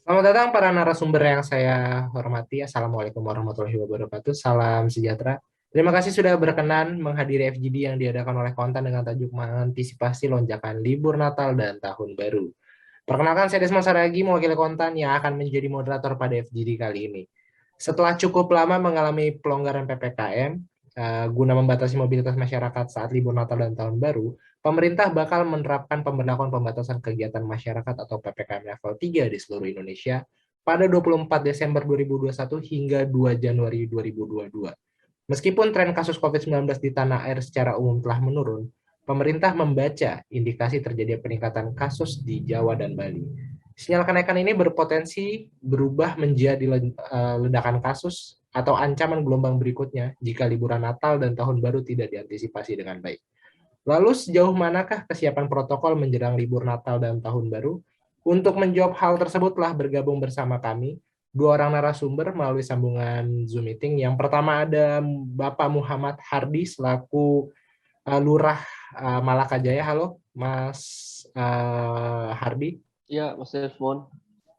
Selamat datang para narasumber yang saya hormati. Assalamualaikum warahmatullahi wabarakatuh. Salam sejahtera. Terima kasih sudah berkenan menghadiri FGD yang diadakan oleh Kontan dengan tajuk mengantisipasi lonjakan libur Natal dan Tahun Baru. Perkenalkan, saya Desmond Saragi, mewakili Kontan yang akan menjadi moderator pada FGD kali ini. Setelah cukup lama mengalami pelonggaran PPKM, guna membatasi mobilitas masyarakat saat libur Natal dan Tahun Baru, pemerintah bakal menerapkan pemberlakuan pembatasan kegiatan masyarakat atau PPKM level 3 di seluruh Indonesia pada 24 Desember 2021 hingga 2 Januari 2022. Meskipun tren kasus COVID-19 di tanah air secara umum telah menurun, pemerintah membaca indikasi terjadi peningkatan kasus di Jawa dan Bali. Sinyal kenaikan ini berpotensi berubah menjadi ledakan kasus atau ancaman gelombang berikutnya jika liburan Natal dan Tahun Baru tidak diantisipasi dengan baik. Lalu sejauh manakah kesiapan protokol menjelang libur Natal dan Tahun Baru? Untuk menjawab hal tersebut telah bergabung bersama kami dua orang narasumber melalui sambungan Zoom meeting. Yang pertama ada Bapak Muhammad Hardi selaku Lurah Malakajaya. Halo, Mas Hardi. Iya, Mas Desmond.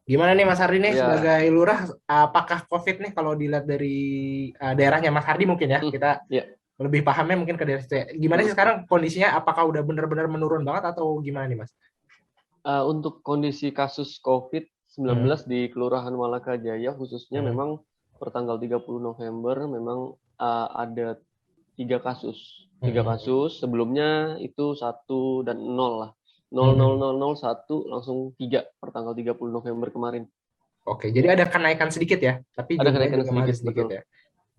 Gimana nih Mas Hardi nih Iya. sebagai lurah, apakah COVID nih kalau dilihat dari daerahnya Mas Hardi mungkin ya, kita Iya. lebih pahamnya mungkin ke daerah situ ya. Gimana sih sekarang kondisinya, apakah udah benar-benar menurun banget atau gimana nih Mas? Untuk kondisi kasus Hmm, COVID-19 di Kelurahan Malakajaya khususnya hmm, memang pertanggal 30 November memang ada tiga kasus. Tiga hmm, kasus, sebelumnya itu 1 dan 0 lah. hmm, Nol nol hmm. nol nol satu langsung 3 pertanggal 30 November kemarin. Oke, jadi ada kenaikan sedikit ya, tapi Ada jumlahnya kenaikan juga masih sedikit, sedikit betul. ya.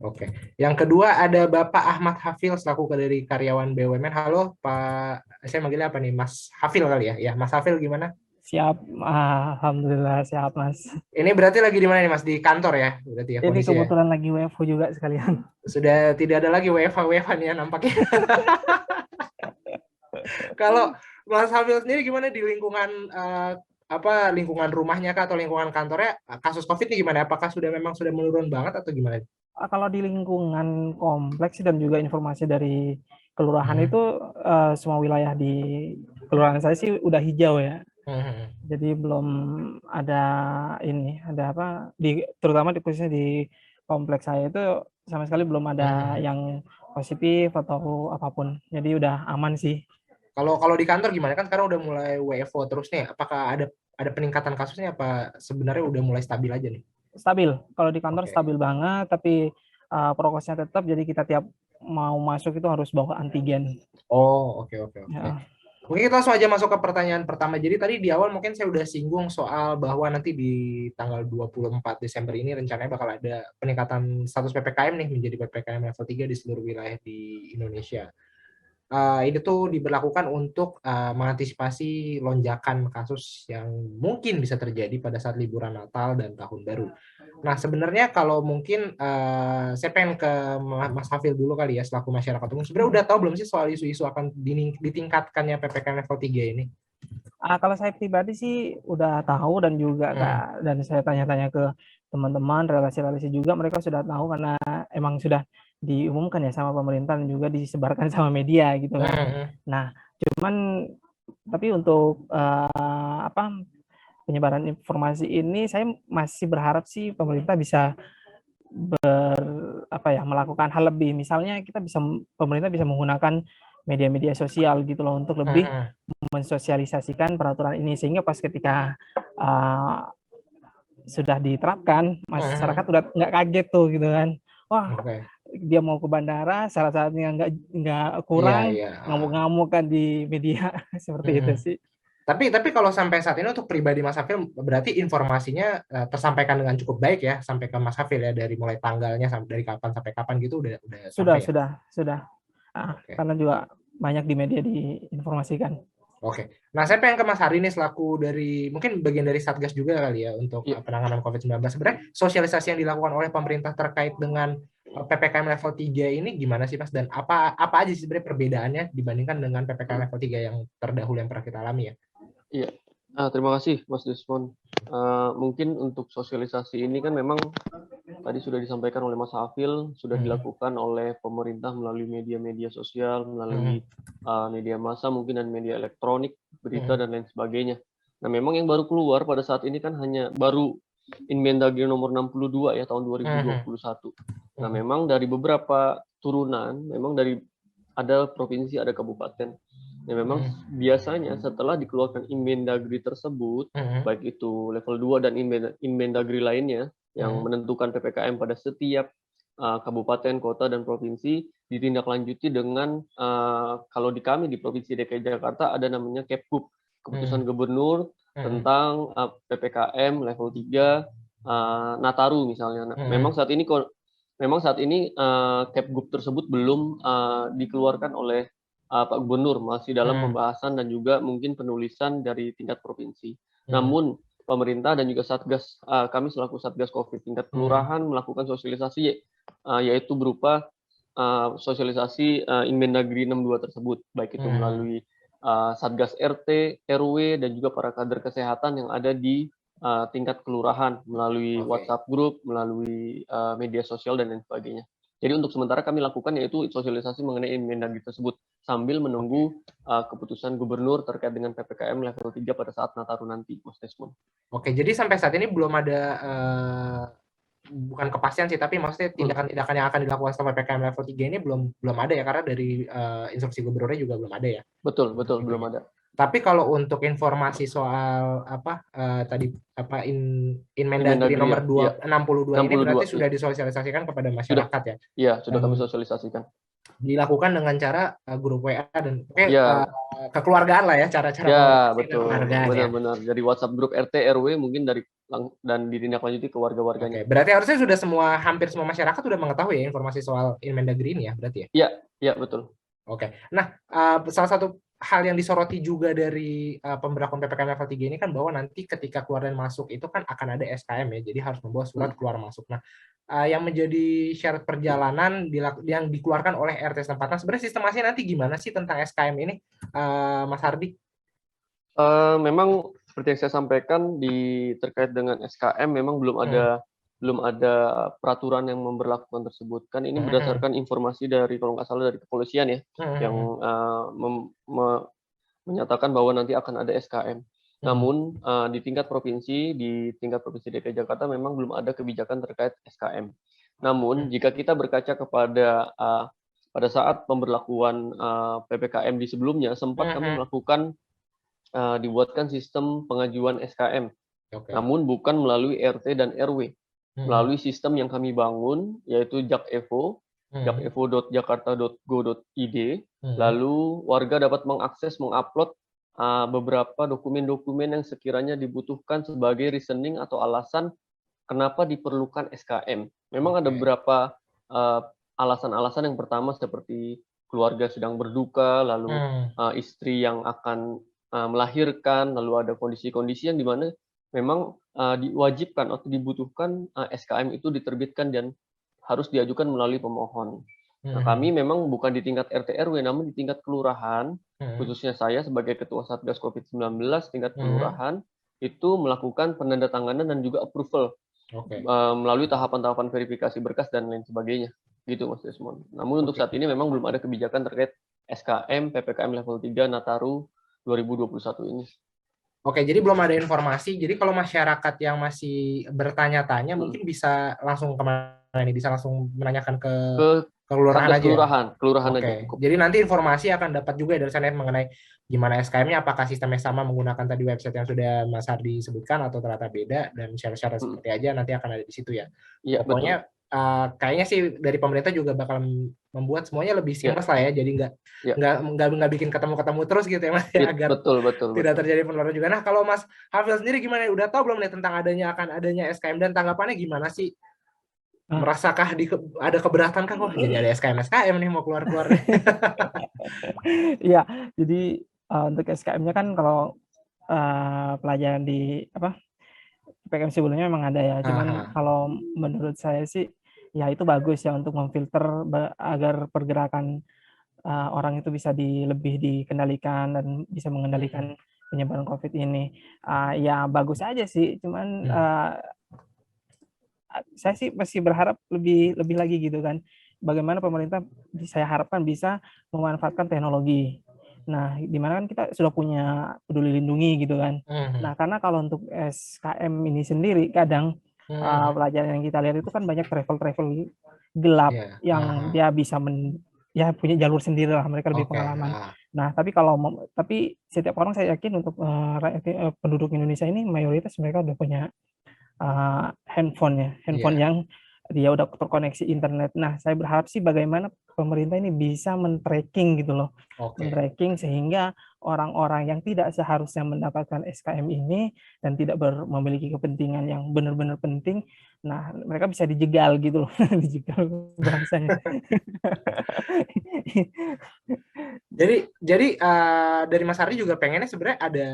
Oke. Yang kedua ada Bapak Ahmad Hafil selaku dari karyawan BUMN. Halo Pak, saya manggilnya apa nih? Mas Hafil kali ya? Ya, Mas Hafil gimana? Siap, alhamdulillah sehat Mas. Ini berarti lagi di mana nih Mas? Di kantor ya? Berarti ya Ini kondisi ya. kebetulan lagi WFO juga sekalian. Sudah tidak ada lagi WFH nih ya nampaknya. Kalau Mas Hafil sendiri gimana di lingkungan lingkungan rumahnya kah atau lingkungan kantornya, kasus COVID ini gimana? Apakah memang sudah menurun banget atau gimana? Kalau di lingkungan kompleks dan juga informasi dari kelurahan Hmm. itu semua wilayah di kelurahan saya sih udah hijau ya. Hmm. Jadi belum ada ada apa terutama di khususnya di kompleks saya itu sama sekali belum ada Hmm. yang positif atau apapun. Jadi udah aman sih. Kalau kalau di kantor gimana? Kan sekarang udah mulai WFO terus nih. Apakah ada peningkatan kasusnya apa sebenarnya udah mulai stabil aja nih? Stabil. Kalau di kantor Oke. stabil banget, tapi prokesnya tetap. Jadi kita tiap mau masuk itu harus bawa antigen. Oh, oke oke oke. Ya. Mungkin kita langsung aja masuk ke pertanyaan pertama. Jadi tadi di awal mungkin saya udah singgung soal bahwa nanti di tanggal 24 Desember ini rencananya bakal ada peningkatan status PPKM nih menjadi PPKM level 3 di seluruh wilayah di Indonesia. Ini tuh diberlakukan untuk mengantisipasi lonjakan kasus yang mungkin bisa terjadi pada saat liburan Natal dan Tahun Baru. Nah, sebenarnya kalau mungkin saya pengen ke Mas Hafil dulu kali ya selaku masyarakat umum. Sebenarnya udah tahu belum sih soal isu-isu akan ditingkatkannya PPKM level 3 ini? Kalau saya pribadi sih udah tahu dan juga Hmm. dan saya tanya-tanya ke teman-teman, relasi-relasi juga mereka sudah tahu karena emang sudah diumumkan ya sama pemerintah dan juga disebarkan sama media gitu kan. Hmm. Nah, cuman tapi untuk penyebaran informasi ini saya masih berharap sih pemerintah bisa melakukan hal lebih. Misalnya pemerintah bisa menggunakan media-media sosial gitu loh untuk lebih Hmm. mensosialisasikan peraturan ini sehingga pas ketika uh, sudah diterapkan masyarakat Hmm. udah nggak kaget tuh gitu kan, wah Oke. dia mau ke bandara syarat-syaratnya nggak Iya, kurang, iya. ngamuk-ngamuk kan di media. Seperti itu Hmm. sih. Tapi kalau sampai saat ini untuk pribadi Mas Hafil berarti informasinya tersampaikan dengan cukup baik ya sampai ke Mas Hafil ya dari mulai tanggalnya sampai dari kapan sampai kapan gitu udah sudah sampai ya. sudah sudah Oke. karena juga banyak di media diinformasikan. Oke. Nah, saya pengen ke Mas Hari nih selaku dari mungkin bagian dari Satgas juga kali ya untuk Iya. penanganan COVID-19. Sebenarnya sosialisasi yang dilakukan oleh pemerintah terkait dengan PPKM level 3 ini gimana sih Mas dan apa apa aja sih sebenarnya perbedaannya dibandingkan dengan PPKM level 3 yang terdahulu yang pernah kita alami ya? Iya. Terima kasih Mas Desmond. Mungkin untuk sosialisasi ini kan memang tadi sudah disampaikan oleh Mas Hafil, sudah Hmm. dilakukan oleh pemerintah melalui media-media sosial, Hmm. melalui media massa mungkin dan media elektronik, berita Hmm. dan lain sebagainya. Nah, memang yang baru keluar pada saat ini kan hanya baru Inmendagri nomor 62 ya tahun 2021. Nah, memang dari beberapa turunan, memang dari ada provinsi, ada kabupaten. Nah, memang biasanya setelah dikeluarkan Inmendagri tersebut, baik itu level 2 dan Inmendagri lainnya yang menentukan PPKM pada setiap kabupaten, kota, dan provinsi, ditindaklanjuti dengan kalau di kami di Provinsi DKI Jakarta ada namanya Kepgub, keputusan gubernur tentang PPKM level 3 Nataru misalnya. Nah, memang saat ini Kepgub tersebut belum dikeluarkan oleh Pak Gubernur, masih dalam pembahasan dan juga mungkin penulisan dari tingkat provinsi. Namun pemerintah dan juga Satgas, kami selaku Satgas COVID tingkat kelurahan melakukan sosialisasi yaitu berupa sosialisasi Inmendagri 62 tersebut, baik itu melalui Satgas RT, RW, dan juga para kader kesehatan yang ada di tingkat kelurahan, melalui WhatsApp group, melalui media sosial, dan lain sebagainya. Jadi untuk sementara kami lakukan yaitu sosialisasi mengenai Inmendagri tersebut, sambil menunggu keputusan gubernur terkait dengan PPKM level 3 pada saat Nataru nanti, Mas Desmond. Oke, jadi sampai saat ini belum ada bukan kepastian sih, tapi maksudnya tindakan-tindakan yang akan dilakukan sama PPKM level 3 ini belum ada ya, karena dari instruksi gubernurnya juga belum ada ya. Betul, belum ada. Tapi kalau untuk informasi soal tadi Inmendagri nomor 62 ini berarti sudah disosialisasikan kepada masyarakat ya? Iya, sudah kami sosialisasikan. Dilakukan dengan cara grup WA dan kekeluargaan lah ya, cara-cara betul, benar-benar dari WhatsApp grup RT RW mungkin dan ditindaklanjuti ke warga-warganya. Berarti harusnya sudah hampir semua masyarakat sudah mengetahui ya informasi soal Inmendagri ini ya, berarti ya? Iya, betul. Oke. Nah, salah satu hal yang disoroti juga dari pemberlakuan PPKM level 3 ini kan bahwa nanti ketika keluar dan masuk itu kan akan ada SKM ya, jadi harus membawa surat keluar masuk. Nah, yang menjadi syarat perjalanan yang dikeluarkan oleh RT setempat. Nah, sebenarnya sistemasinya nanti gimana sih tentang SKM ini, Mas Hardi? Memang seperti yang saya sampaikan terkait dengan SKM memang belum ada peraturan yang memberlakukan tersebut. Kan ini berdasarkan informasi dari kalau nggak salah dari kepolisian ya, yang menyatakan bahwa nanti akan ada SKM. Namun di tingkat provinsi DKI Jakarta memang belum ada kebijakan terkait SKM. Namun jika kita berkaca kepada pada saat pemberlakuan PPKM di sebelumnya, sempat kami melakukan dibuatkan sistem pengajuan SKM. Namun bukan melalui RT dan RW. Melalui sistem yang kami bangun, yaitu JakEvo, jakevo.jakarta.go.id, lalu warga dapat mengakses, mengupload beberapa dokumen-dokumen yang sekiranya dibutuhkan sebagai reasoning atau alasan kenapa diperlukan SKM. Memang ada beberapa alasan-alasan. Yang pertama seperti keluarga sedang berduka, lalu istri yang akan melahirkan, lalu ada kondisi-kondisi yang dimana memang diwajibkan atau dibutuhkan SKM itu diterbitkan dan harus diajukan melalui pemohon. Nah, kami memang bukan di tingkat RT RW, namun di tingkat kelurahan, khususnya saya sebagai Ketua Satgas COVID-19 tingkat kelurahan, itu melakukan penandatanganan dan juga approval melalui tahapan-tahapan verifikasi berkas dan lain sebagainya. Gitu, Mas Desmond. Namun untuk saat ini memang belum ada kebijakan terkait SKM PPKM level 3 Nataru 2021 ini. Oke, jadi belum ada informasi. Jadi kalau masyarakat yang masih bertanya-tanya mungkin bisa langsung kemana ini? Bisa langsung menanyakan ke kelurahan aja. Kelurahan aja. Cukup. Jadi nanti informasi akan dapat juga dari sana mengenai gimana SKM-nya, apakah sistemnya sama menggunakan tadi website yang sudah Mas Hardi sebutkan atau ternyata beda, dan syarat-syarat seperti aja nanti akan ada di situ ya. Iya, pokoknya kayaknya sih dari pemerintah juga bakal membuat semuanya lebih seamless lah ya, jadi nggak bikin ketemu terus gitu ya Mas, agar tidak terjadi penularan juga. Nah, kalau Mas Hafil sendiri gimana? Udah tahu belum nih tentang akan adanya SKM, dan tanggapannya gimana sih? Merasakah ada keberatan kah? Wah, jadi ada SKM nih mau keluar. Iya, jadi untuk SKM-nya kan kalau pelajaran di PPKM sebelumnya memang ada ya. Cuman kalau menurut saya sih ya itu bagus ya untuk memfilter agar pergerakan orang itu bisa lebih dikendalikan dan bisa mengendalikan penyebaran COVID ini. Ya bagus aja sih. Cuman saya sih masih berharap lebih lagi gitu kan. Bagaimana pemerintah saya harapkan bisa memanfaatkan teknologi Nah, di mana kan kita sudah punya Peduli Lindungi gitu kan. Nah, karena kalau untuk SKM ini sendiri kadang pelajaran yang kita lihat itu kan banyak travel gelap yang dia bisa ya punya jalur sendiri lah, mereka lebih pengalaman. Nah, tapi setiap orang saya yakin untuk penduduk Indonesia ini mayoritas mereka udah punya handphone yang dia udah terkoneksi internet. Nah, saya berharap sih bagaimana pemerintah ini bisa men-tracking gitu loh. Men-tracking sehingga orang-orang yang tidak seharusnya mendapatkan SKM ini dan tidak memiliki kepentingan yang benar-benar penting, nah mereka bisa dijegal gitu loh. Dijegal bahasanya. Jadi dari Mas Ardi juga pengennya sebenarnya ada,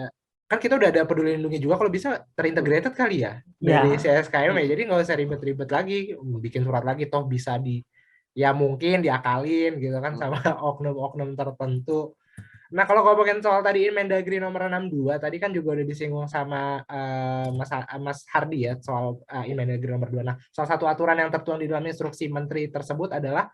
kan kita udah ada Peduli Lindungi juga, kalau bisa terintegrated kali ya dari SKM ya, jadi nggak usah ribet-ribet lagi bikin surat lagi, toh bisa ya mungkin diakalin gitu kan sama oknum-oknum tertentu. Nah, kalau ngomongin soal tadi Mendagri nomor 62 tadi kan juga udah disinggung sama Mas Hardi ya soal Mendagri nomor 2. Nah, salah satu aturan yang tertuang di dalam instruksi menteri tersebut adalah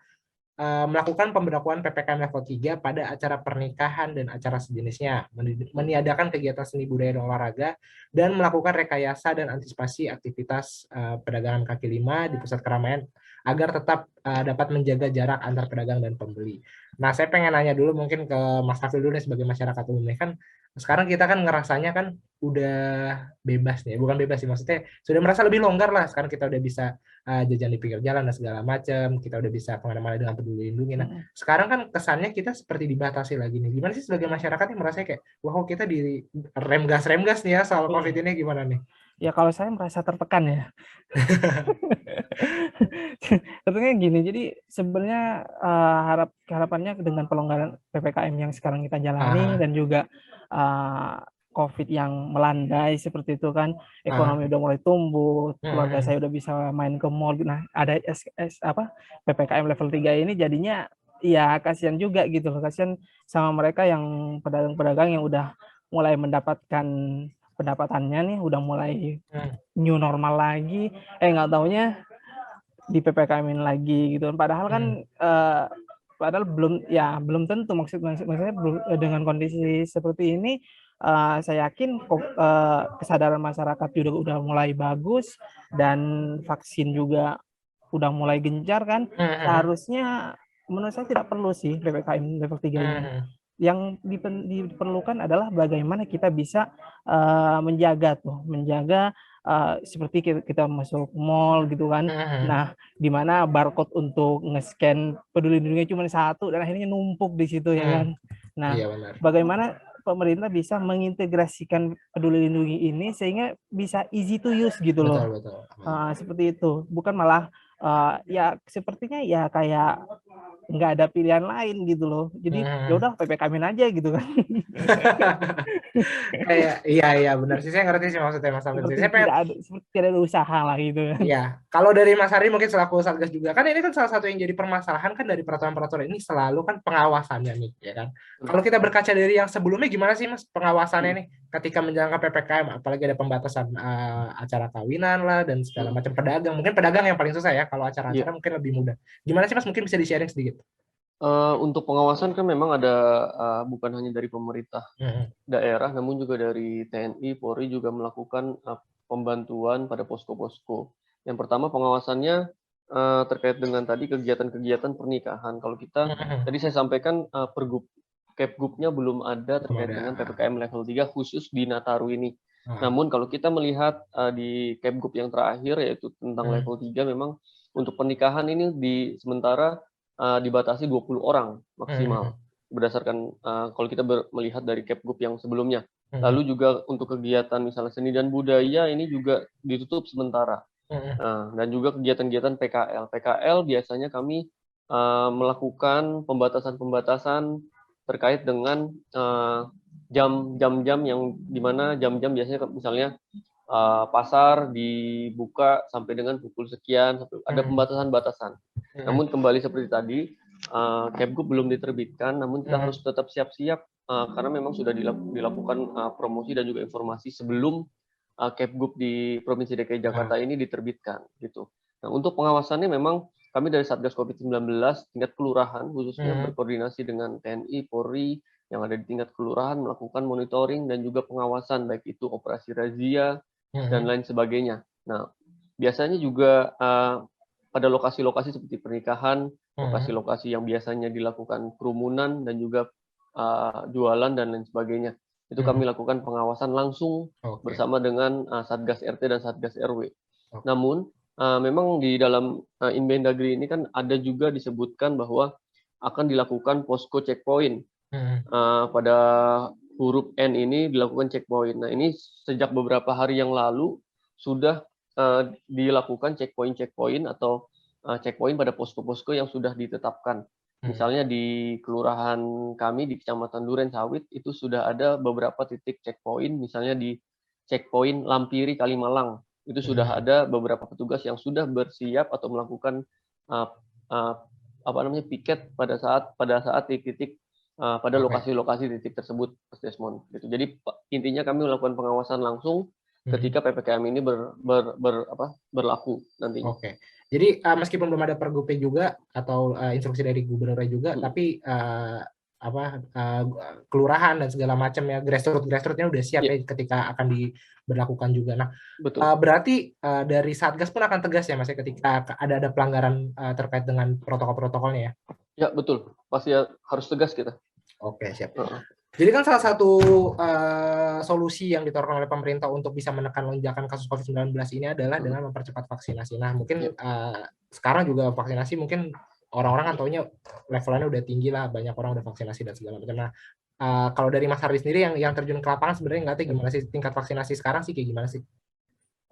melakukan pemberlakuan PPKM level 3 pada acara pernikahan dan acara sejenisnya, meniadakan kegiatan seni budaya dan olahraga, dan melakukan rekayasa dan antisipasi aktivitas pedagangan kaki lima di pusat keramaian agar tetap dapat menjaga jarak antar pedagang dan pembeli. Nah, saya pengen nanya dulu mungkin ke Mas Hafil dulu nih sebagai masyarakat umum nih, kan sekarang kita kan ngerasanya kan udah bebas nih, bukan bebas sih, maksudnya sudah merasa lebih longgar lah, sekarang kita udah bisa jajan di pinggir jalan dan segala macam, kita udah bisa kemana-mana dengan Peduli Lindungi. Nah, sekarang kan kesannya kita seperti dibatasi lagi nih. Gimana sih sebagai masyarakat yang merasa kayak, wah kita di rem gas nih ya soal COVID ini, gimana nih? Ya kalau saya merasa tertekan ya. Tentunya gini, jadi sebenarnya harapannya dengan pelonggaran PPKM yang sekarang kita jalani dan juga COVID yang melandai seperti itu kan, ekonomi udah mulai tumbuh, keluarga saya udah bisa main ke mall. Nah, ada PPKM level 3 ini jadinya ya kasihan juga gitu loh, kasihan sama mereka yang pedagang-pedagang yang udah mulai mendapatkan pendapatannya nih, udah mulai new normal lagi, nggak taunya di PPKM-in lagi gitu. Padahal kan padahal belum tentu, maksudnya dengan kondisi seperti ini saya yakin kesadaran masyarakat juga udah mulai bagus dan vaksin juga udah mulai gencar kan. Seharusnya menurut saya tidak perlu sih PPKM level 3 ini. Yang diperlukan adalah bagaimana kita bisa menjaga seperti kita masuk mall gitu kan. Nah, di mana barcode untuk nge-scan Peduli Lindungi cuma satu dan akhirnya numpuk di situ ya kan. Nah, bagaimana pemerintah bisa mengintegrasikan Peduli Lindungi ini sehingga bisa easy to use gitu loh. Betul. Seperti itu, bukan malah ya sepertinya ya kayak nggak ada pilihan lain gitu loh. Jadi ya udah PPKM aja gitu kan. Kayak iya benar sih, saya ngerti sih maksudnya Mas Hafil. Saya pengen seperti tidak ada usaha lah gitu kan. Iya, kalau dari Mas Hari mungkin selaku Satgas juga kan ini kan salah satu yang jadi permasalahan kan dari peraturan-peraturan ini selalu kan pengawasannya nih, ya kan. Kalau kita berkaca dari yang sebelumnya gimana sih Mas pengawasannya nih ketika menjalankan PPKM, apalagi ada pembatasan acara kawinan lah dan segala macam, pedagang. Mungkin pedagang yang paling susah ya, kalau acara-acara mungkin lebih mudah. Gimana sih Mas, mungkin bisa di-sharing sedikit? Untuk pengawasan kan memang ada bukan hanya dari pemerintah daerah, namun juga dari TNI, Polri juga melakukan pembantuan pada posko-posko. Yang pertama pengawasannya terkait dengan tadi kegiatan-kegiatan pernikahan. Kalau kita tadi saya sampaikan pergub Kepgubnya belum ada terkait dengan PPKM level 3 khusus di Nataru ini. Namun kalau kita melihat di Kepgub yang terakhir yaitu tentang level 3, memang untuk pernikahan ini sementara dibatasi 20 orang maksimal berdasarkan kalau kita melihat dari Kepgub yang sebelumnya. Lalu juga untuk kegiatan misalnya seni dan budaya ini juga ditutup sementara. Dan juga kegiatan-kegiatan PKL. PKL biasanya kami melakukan pembatasan-pembatasan terkait dengan jam-jam yang dimana jam-jam biasanya misalnya pasar dibuka sampai dengan pukul sekian, ada pembatasan-batasan. Namun kembali seperti tadi, Kepgub belum diterbitkan, namun kita harus tetap siap-siap karena memang sudah dilakukan promosi dan juga informasi sebelum Kepgub di Provinsi DKI Jakarta ini diterbitkan gitu. Nah, untuk pengawasannya memang kami dari Satgas COVID-19 tingkat kelurahan khususnya berkoordinasi dengan TNI, Polri, yang ada di tingkat kelurahan melakukan monitoring dan juga pengawasan, baik itu operasi razia dan lain sebagainya. Nah, biasanya juga pada lokasi-lokasi seperti pernikahan, lokasi-lokasi yang biasanya dilakukan kerumunan dan juga jualan dan lain sebagainya. Itu kami lakukan pengawasan langsung bersama dengan Satgas RT dan Satgas RW. Namun, memang di dalam Inmendagri ini kan ada juga disebutkan bahwa akan dilakukan posko checkpoint. Pada huruf N ini dilakukan checkpoint. Nah, ini sejak beberapa hari yang lalu sudah dilakukan checkpoint atau checkpoint pada posko-posko yang sudah ditetapkan. Misalnya di kelurahan kami di Kecamatan Duren Sawit itu sudah ada beberapa titik checkpoint, misalnya di checkpoint Lampiri Kalimalang. Itu sudah ada beberapa petugas yang sudah bersiap atau melakukan piket pada saat titik-titik pada lokasi-lokasi titik tersebut, Mas Desmond. Gitu. Jadi intinya kami melakukan pengawasan langsung ketika PPKM ini berlaku nantinya. Oke. Jadi meskipun belum ada pergubnya juga atau instruksi dari gubernurnya juga, tapi kelurahan dan segala macam ya grassroots-nya udah siap ya ketika akan diberlakukan juga. Nah, berarti dari Satgas pun akan tegas ya Mas ya ketika ada pelanggaran terkait dengan protokol-protokolnya ya? Ya, betul. Pasti harus tegas kita. Oke, siap. Jadi kan salah satu solusi yang ditawarkan oleh pemerintah untuk bisa menekan lonjakan kasus COVID-19 ini adalah dengan mempercepat vaksinasi. Nah, mungkin sekarang juga vaksinasi mungkin orang-orang kan taunya levelnya udah tinggi lah, banyak orang udah vaksinasi dan segala macam. Nah, kalau dari Mas Hardi sendiri yang terjun ke lapangan sebenarnya nggak tahu gimana sih tingkat vaksinasi sekarang sih kayak gimana sih?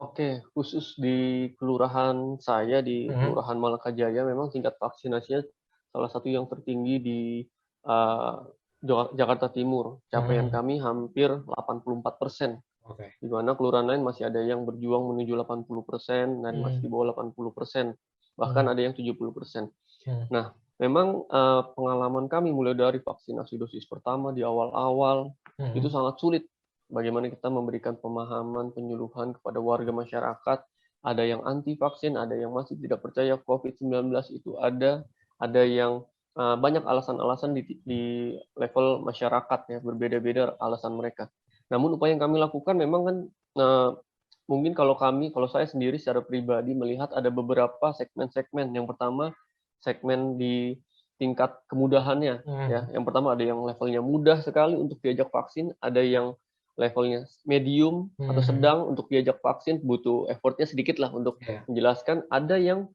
Oke, khusus di kelurahan saya di Kelurahan Malakajaya memang tingkat vaksinasinya salah satu yang tertinggi di Jakarta Timur. Capaian kami hampir 84%. Di mana kelurahan lain masih ada yang berjuang menuju 80% dan masih di bawah 80%. Bahkan ada yang 70%. Nah, memang pengalaman kami mulai dari vaksinasi dosis pertama di awal-awal itu sangat sulit. Bagaimana kita memberikan pemahaman, penyuluhan kepada warga masyarakat. Ada yang anti vaksin, ada yang masih tidak percaya COVID-19 itu ada yang banyak alasan-alasan di level masyarakat ya, berbeda-beda alasan mereka. Namun upaya yang kami lakukan memang kan mungkin kalau saya sendiri secara pribadi melihat ada beberapa segmen-segmen. Yang pertama segmen di tingkat kemudahannya ya. Yang pertama ada yang levelnya mudah sekali untuk diajak vaksin, ada yang levelnya medium atau sedang untuk diajak vaksin, butuh effortnya sedikit lah untuk menjelaskan, ada yang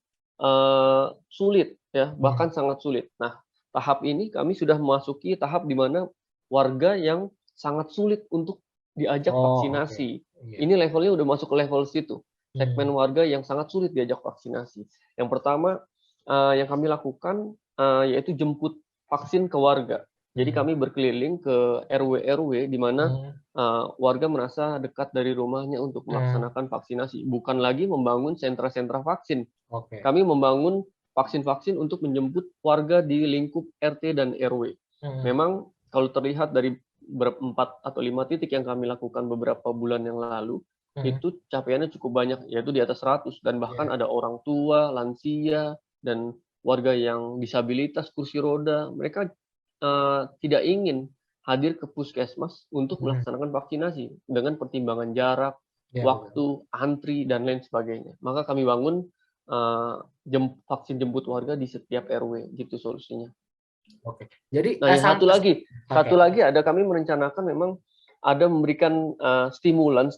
sulit ya, bahkan sangat sulit. Nah, tahap ini kami sudah memasuki tahap di mana warga yang sangat sulit untuk diajak vaksinasi. Ini levelnya udah masuk ke level situ. Segmen warga yang sangat sulit diajak vaksinasi. Yang pertama yang kami lakukan yaitu jemput vaksin ke warga. Jadi kami berkeliling ke RW-RW di mana warga merasa dekat dari rumahnya untuk melaksanakan vaksinasi. Bukan lagi membangun sentra-sentra vaksin. Kami membangun vaksin-vaksin untuk menjemput warga di lingkup RT dan RW. Memang kalau terlihat dari 4 atau 5 titik yang kami lakukan beberapa bulan yang lalu, itu capaiannya cukup banyak, yaitu di atas 100. Dan bahkan ada orang tua, lansia, dan warga yang disabilitas, kursi roda. Mereka tidak ingin hadir ke puskesmas untuk melaksanakan vaksinasi dengan pertimbangan jarak, waktu, antri, dan lain sebagainya. Maka kami bangun vaksin jemput warga di setiap RW, gitu solusinya. Oke. Jadi satu lagi ada kami merencanakan memang ada memberikan stimulan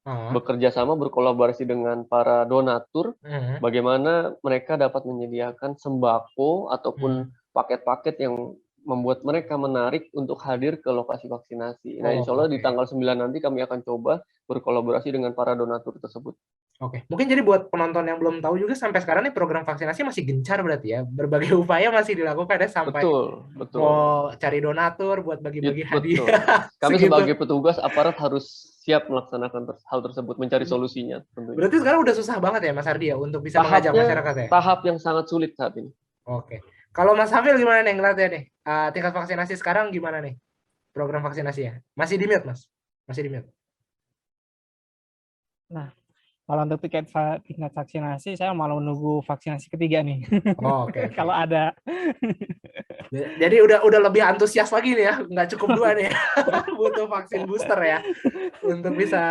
bekerja sama berkolaborasi dengan para donatur, bagaimana mereka dapat menyediakan sembako ataupun paket-paket yang membuat mereka menarik untuk hadir ke lokasi vaksinasi. Nah, insya Allah di tanggal 9 nanti kami akan coba berkolaborasi dengan para donatur tersebut. Oke, mungkin jadi buat penonton yang belum tahu juga sampai sekarang nih program vaksinasi masih gencar berarti ya. Berbagai upaya masih dilakukan ya sampai betul. mau cari donatur buat bagi-bagi hadiah. Kami sebagai petugas aparat harus siap melaksanakan hal tersebut, mencari solusinya. Tentunya. Berarti sekarang udah susah banget ya Mas Hardi ya untuk bisa mengajak masyarakat ya? Tahap yang sangat sulit saat ini. Oke. Kalau Mas Hafil gimana nih ngeliatnya nih? Tingkat vaksinasi sekarang gimana nih? Program vaksinasinya? Masih di mute, Mas? Masih di mute. Nah, Kalau untuk tingkat vaksinasi, saya malah menunggu vaksinasi ketiga nih. Oh, oke. Kalau ada. Jadi udah lebih antusias lagi nih ya, nggak cukup 2 nih. Butuh vaksin booster ya untuk bisa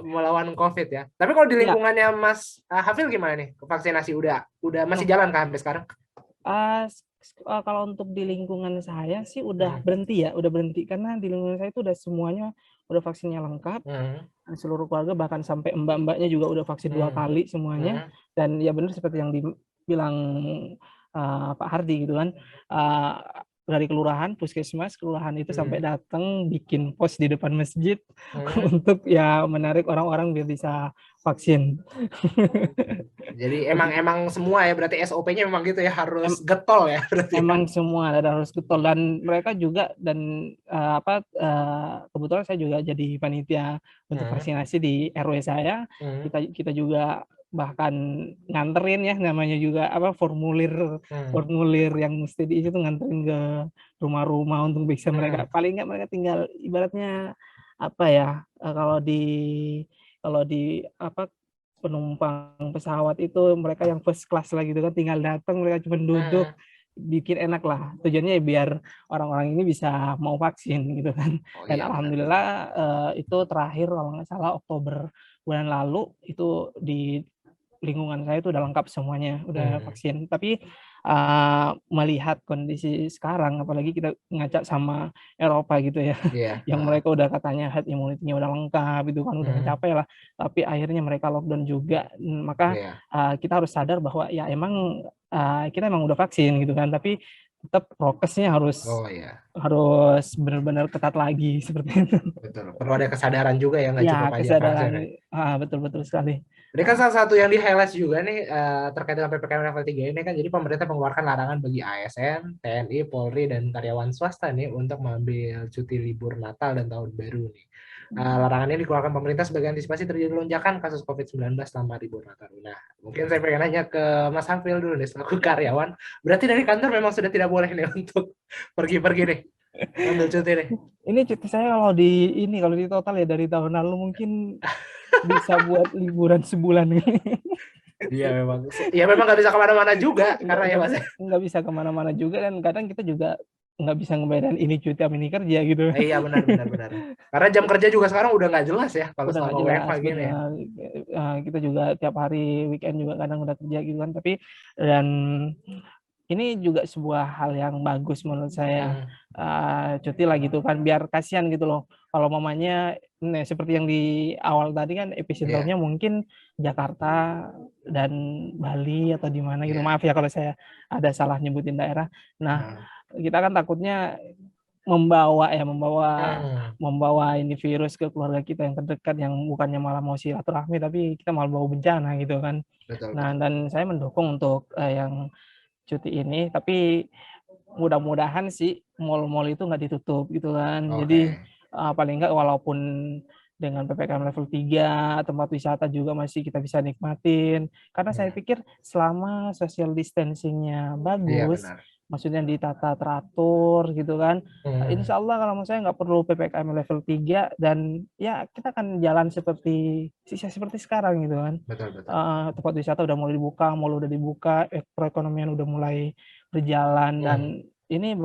melawan COVID ya. Tapi kalau di Ya, lingkungannya Mas Hafil gimana nih? Vaksinasi udah masih jalan kah sampai sekarang? Kalau untuk di lingkungan saya sih udah berhenti karena di lingkungan saya itu udah semuanya udah vaksinnya lengkap. Seluruh keluarga bahkan sampai mbak-mbaknya juga udah vaksin 2 kali semuanya. Dan ya benar seperti yang dibilang Pak Hardi gitu kan, dari kelurahan, puskesmas, kelurahan itu sampai datang bikin pos di depan masjid untuk ya menarik orang-orang biar bisa vaksin. Jadi emang semua ya, berarti SOP-nya memang gitu ya, harus getol ya berarti. Emang semua harus getol, dan mereka juga kebetulan saya juga jadi panitia untuk vaksinasi di RW saya. Kita juga bahkan nganterin ya, namanya juga formulir yang mesti diisi tuh, nganterin ke rumah-rumah untuk bisa mereka, paling nggak mereka tinggal ibaratnya kalau di penumpang pesawat itu mereka yang first class lah gitu kan, tinggal datang mereka cuma duduk, bikin enak lah. Tujuannya ya biar orang-orang ini bisa mau vaksin gitu kan. Dan alhamdulillah itu terakhir kalau nggak salah Oktober bulan lalu itu di lingkungan saya itu udah lengkap semuanya, udah vaksin. Tapi melihat kondisi sekarang, apalagi kita ngaca sama Eropa gitu ya, yang mereka udah katanya herd immunity-nya udah lengkap, itu kan udah mencapai lah, tapi akhirnya mereka lockdown juga. Maka kita harus sadar bahwa ya emang kita emang udah vaksin gitu kan, tapi tetap prokesnya harus benar-benar ketat lagi seperti itu. Betul. Perlu ada kesadaran juga ya, nggak cukup aja kesadaran. Betul sekali. Jadi kan salah satu yang di-highlight juga nih terkait dengan PPKM level 3 ini kan, jadi pemerintah mengeluarkan larangan bagi ASN, TNI, Polri, dan karyawan swasta nih untuk mengambil cuti libur Natal dan Tahun Baru nih. Larangan ini dikeluarkan pemerintah sebagai antisipasi terjadi lonjakan kasus COVID-19 selama libur Natal. Nah, mungkin saya pengen nanya ke Mas Hafil dulu nih, selaku karyawan. Berarti dari kantor memang sudah tidak boleh nih untuk pergi-pergi nih, ambil cuti nih. Ini cuti saya kalau di total ya dari tahun lalu mungkin bisa buat liburan sebulan ini. Iya memang nggak bisa kemana-mana juga karena ya Mas. Nggak bisa kemana-mana juga, dan kadang kita juga nggak bisa ngebedain ini cuti apa ini kerja gitu. Iya benar. Karena jam kerja juga sekarang udah nggak jelas ya kalau selama WFH gini ya. Kita juga tiap hari weekend juga kadang udah kerja gitu kan, tapi dan ini juga sebuah hal yang bagus menurut saya, cuti lah gitu kan, biar kasihan gitu loh kalau mamanya seperti yang di awal tadi kan epicenternya mungkin Jakarta dan Bali atau di mana gitu. Maaf ya kalau saya ada salah nyebutin daerah. Nah, kita kan takutnya membawa ini virus ke keluarga kita yang terdekat, yang bukannya malah mau silaturahmi tapi kita malah bawa bencana gitu kan. Betul. Nah, dan saya mendukung untuk yang cuti ini, tapi mudah-mudahan sih mal-mal itu nggak ditutup gitu kan. Jadi paling nggak walaupun dengan PPKM level 3, tempat wisata juga masih kita bisa nikmatin. Karena saya pikir selama social distancing-nya bagus, maksudnya ditata teratur gitu kan, insya Allah kalau menurut saya nggak perlu PPKM level 3, dan ya kita akan jalan seperti sekarang gitu kan. Betul. Tempat wisata udah mulai dibuka, mal udah dibuka, perekonomian udah mulai berjalan, dan ini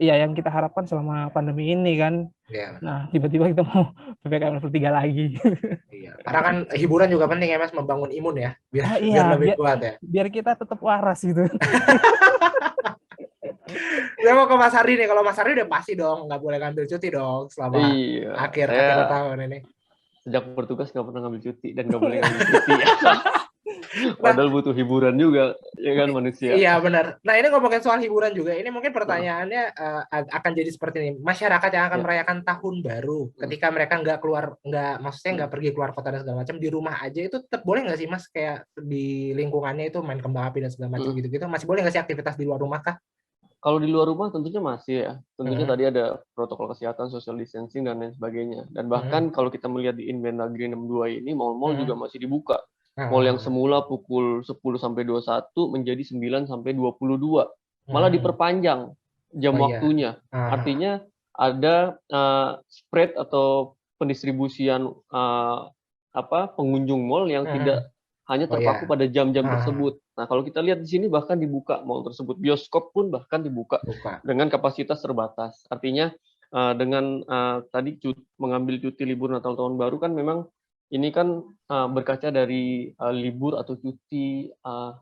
ya yang kita harapkan selama pandemi ini kan. Nah, tiba-tiba kita mau PPKM level 3 lagi. Iya, karena kan hiburan juga penting ya Mas, membangun imun ya, biar lebih kuat ya. Biar kita tetap waras gitu. Saya mau ke Mas Hardi nih. Kalau Mas Hardi udah pasti dong nggak boleh ngambil cuti dong selama akhir tahun ini. Sejak bertugas nggak pernah ngambil cuti dan nggak boleh ngambil cuti. Padahal butuh hiburan juga, ya kan manusia. Iya benar. Nah ini ngomongin soal hiburan juga. Ini mungkin pertanyaannya akan jadi seperti ini. Masyarakat yang akan merayakan tahun baru, ketika mereka nggak pergi keluar kota dan segala macam, di rumah aja itu tetap boleh nggak sih Mas? Kayak di lingkungannya itu main kembang api dan segala macam gitu-gitu, masih boleh nggak sih aktivitas di luar rumah kah? Kalau di luar rumah tentunya masih ya. Tentunya tadi ada protokol kesehatan, social distancing, dan lain sebagainya. Dan bahkan kalau kita melihat di Inmendagri 62 ini, mal-mal juga masih dibuka. Mal yang semula pukul 10 sampai 21 menjadi 9 sampai 22. Malah diperpanjang jam waktunya. Artinya ada spread atau pendistribusian pengunjung mal yang tidak hanya terpaku pada jam-jam tersebut. Nah, kalau kita lihat di sini bahkan dibuka mall tersebut, bioskop pun bahkan dibuka dengan kapasitas terbatas. Artinya dengan tadi mengambil cuti libur Natal tahun baru kan memang ini kan berkaca dari libur atau cuti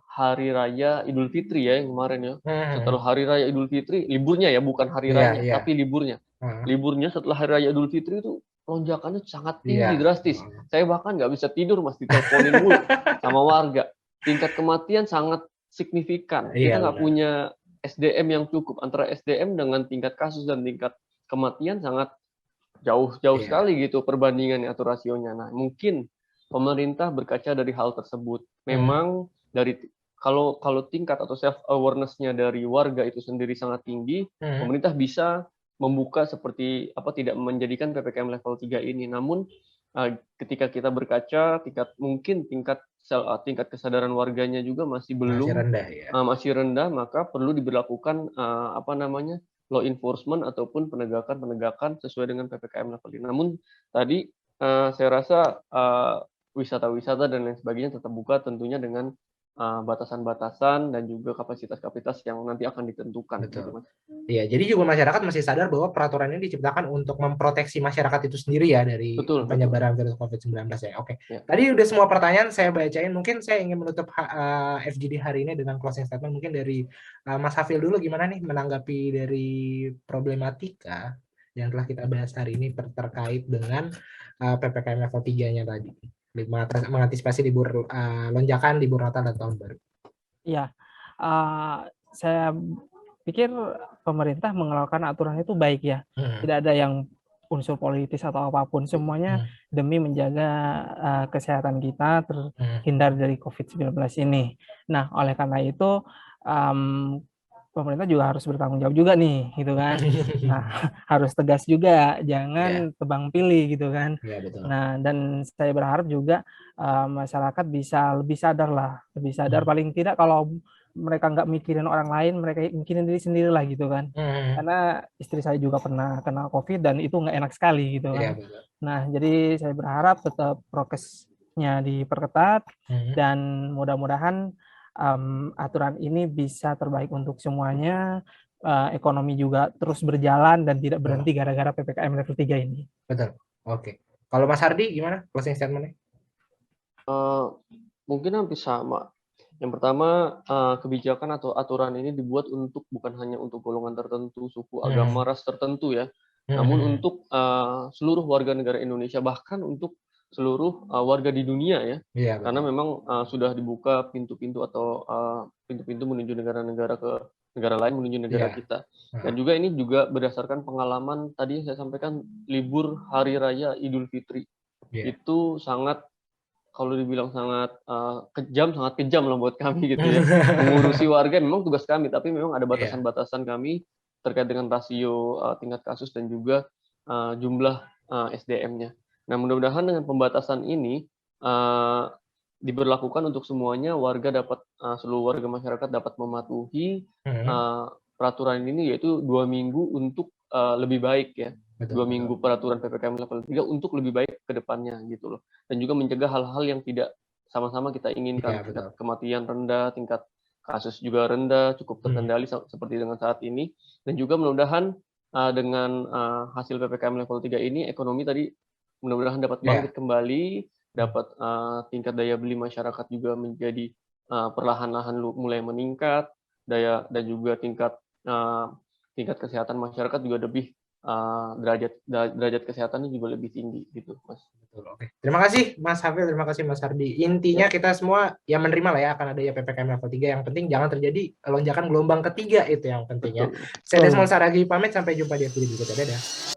hari raya Idul Fitri ya yang kemarin ya. Setelah hari raya Idul Fitri, liburnya ya bukan hari raya, tapi liburnya. Liburnya setelah hari raya Idul Fitri itu lonjakannya sangat tinggi, drastis. Saya bahkan nggak bisa tidur, Mas, diteleponin mulu sama warga. Tingkat kematian sangat signifikan. Kita nggak punya SDM yang cukup. Antara SDM dengan tingkat kasus dan tingkat kematian sangat jauh sekali gitu perbandingannya atau rasionya. Nah, mungkin pemerintah berkaca dari hal tersebut. Memang dari kalau tingkat atau self awareness-nya dari warga itu sendiri sangat tinggi, pemerintah bisa membuka seperti tidak menjadikan PPKM level 3 ini. Namun ketika kita berkaca tingkat kesadaran warganya juga masih masih rendah, maka perlu diberlakukan law enforcement ataupun penegakan sesuai dengan PPKM level 5. Namun tadi saya rasa wisata-wisata dan lain sebagainya tetap buka tentunya dengan batasan-batasan dan juga kapasitas-kapasitas yang nanti akan ditentukan. Betul. Gitu, Mas. Iya, jadi juga masyarakat masih sadar bahwa peraturan ini diciptakan untuk memproteksi masyarakat itu sendiri ya dari penyebaran virus COVID-19 ya. Oke. Ya. Tadi udah semua pertanyaan saya bacain. Mungkin saya ingin menutup FGD hari ini dengan closing statement. Mungkin dari Mas Hafil dulu, gimana nih menanggapi dari problematika yang telah kita bahas hari ini terkait dengan PPKM level 3-nya tadi, mengantisipasi lonjakan libur Natal dan Tahun Baru. Iya, saya pikir pemerintah mengeluarkan aturan itu baik ya. Tidak ada yang unsur politis atau apapun. Semuanya demi menjaga kesehatan kita terhindar dari COVID-19 ini. Nah, oleh karena itu pemerintah juga harus bertanggung jawab juga nih, gitu kan. Nah, harus tegas juga, jangan tebang pilih gitu kan. Betul. Nah, dan saya berharap juga masyarakat bisa lebih sadar paling tidak kalau mereka nggak mikirin orang lain, mereka mikirin diri sendiri lah gitu kan. Karena istri saya juga pernah kena COVID dan itu nggak enak sekali gitu kan. Nah, jadi saya berharap tetap prokesnya diperketat dan mudah-mudahan aturan ini bisa terbaik untuk semuanya, ekonomi juga terus berjalan dan tidak berhenti gara-gara PPKM level 3 ini. Betul. Oke. Kalau Mas Hardi gimana closing statement-nya? Mungkin hampir sama. Yang pertama, kebijakan atau aturan ini dibuat bukan hanya untuk golongan tertentu, suku, agama, ras tertentu ya, namun untuk seluruh warga negara Indonesia, bahkan untuk seluruh warga di dunia ya, karena memang sudah dibuka pintu-pintu atau pintu-pintu menuju negara-negara ke negara lain, menuju negara kita. Dan juga ini juga berdasarkan pengalaman tadi saya sampaikan libur Hari Raya Idul Fitri itu sangat, kalau dibilang sangat kejam lah buat kami gitu ya. Mengurusi warga memang tugas kami, tapi memang ada batasan-batasan kami terkait dengan rasio tingkat kasus dan juga jumlah SDM-nya. Nah, mudah-mudahan dengan pembatasan ini diberlakukan untuk semuanya, seluruh warga masyarakat dapat mematuhi peraturan ini, yaitu 2 minggu untuk lebih baik ya. 2 minggu peraturan PPKM level 3 untuk lebih baik ke depannya gitu loh. Dan juga mencegah hal-hal yang tidak sama-sama kita inginkan. Tingkat kematian rendah, tingkat kasus juga rendah, cukup terkendali seperti dengan saat ini. Dan juga mudah-mudahan dengan hasil PPKM level 3 ini, ekonomi tadi mudah-mudahan dapat bangkit kembali, dapat tingkat daya beli masyarakat juga menjadi perlahan-lahan mulai meningkat, dan juga tingkat kesehatan masyarakat juga lebih derajat kesehatannya juga lebih tinggi gitu, Mas. Betul, oke. Terima kasih Mas Hafil, terima kasih Mas Hardi. Intinya kita semua yang menerima lah ya akan ada PPKM level 3. Yang penting jangan terjadi lonjakan gelombang ketiga, itu yang pentingnya. Saya Desmond Saragi pamit, sampai jumpa di video berikutnya. Dadah.